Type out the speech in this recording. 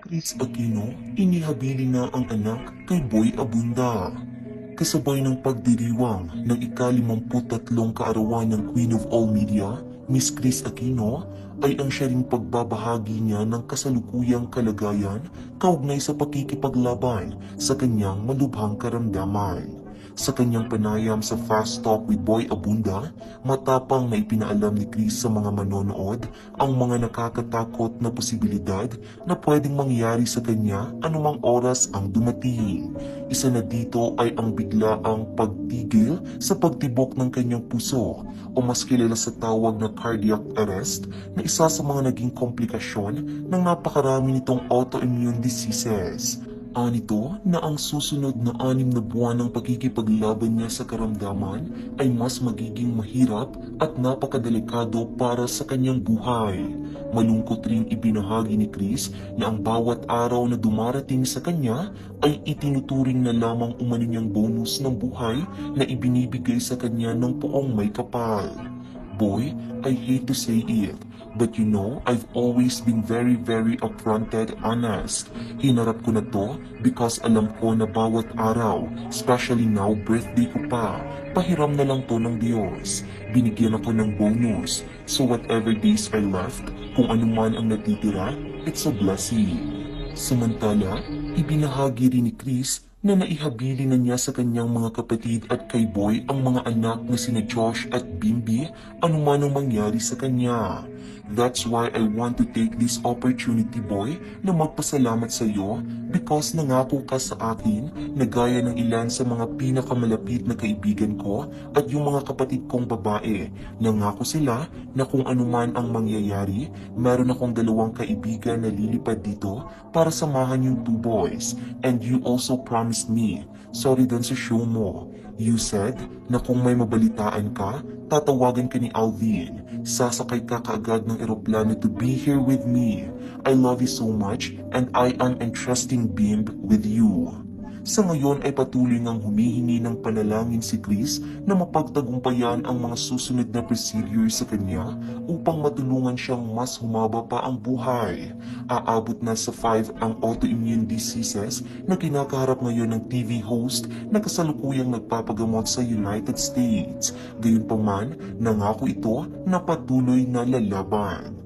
Chris Aquino, inihabilin na ang anak kay Boy Abunda. Kasabay ng pagdiriwang ng ika-53 kaarawan ng Queen of All Media, Miss Chris Aquino, ay ang siya ring pagbabahagi niya ng kasalukuyang kalagayan kaugnay sa pakikipaglaban sa kanyang malubhang karamdaman. Sa kanyang panayam sa Fast Talk with Boy Abunda, matapang na ipinaalam ni Chris sa mga manonood ang mga nakakatakot na posibilidad na pwedeng mangyari sa kanya anumang oras ang dumating. Isa na dito ay ang biglaang pagtigil sa pagtibok ng kanyang puso o mas kilala sa tawag na cardiac arrest na isa sa mga naging komplikasyon ng napakarami nitong autoimmune diseases. Anito na ang susunod na 6 na buwan ng pagkikipaglaban niya sa karamdaman ay mas magiging mahirap at napakadelikado para sa kanyang buhay. Malungkot ring ibinahagi ni Chris na ang bawat araw na dumarating sa kanya ay itinuturing na lamang umano niyang bonus ng buhay na ibinibigay sa kanya ng poong may kapal. Boy, I hate to say it, but you know, I've always been very upfronted honest. Hinarap ko na to because alam ko na bawat araw, especially now birthday ko pa, pahiram na lang to ng Diyos. Binigyan ako ng bonus, so whatever days are left, kung ano man ang natitira, it's a blessing. Samantala, ibinahagi rin ni Chris na naihabilin na niya sa kanyang mga kapatid at kay Boy ang mga anak na sina Josh at Bimbi anuman ang mangyari sa kanya. That's why I want to take this opportunity, Boy, na magpasalamat sa iyo because nangako ka sa akin na gaya ng ilan sa mga pinakamalapit na kaibigan ko at yung mga kapatid kong babae. Nangako sila na kung anuman ang mangyayari, meron akong 2 kaibigan na lilipad dito para samahan yung 2 boys. And you also promised me, sorry dun sa show mo. You said na kung may mabalitaan ka, tatawagan ka ni Alvin. Sasakay ka kaagad ng eroplano to be here with me. I love you so much and I am entrusting Bimb with you. Sa ngayon ay patuloy ngang humihingi ng panalangin si Chris na mapagtagumpayan ang mga susunod na procedure sa kanya upang matulungan siyang mas humaba pa ang buhay. Aabot na sa 5 ang autoimmune diseases na kinakaharap ngayon ng TV host na kasalukuyang nagpapagamot sa United States. Gayunpaman, nangako ito na patuloy na lalaban.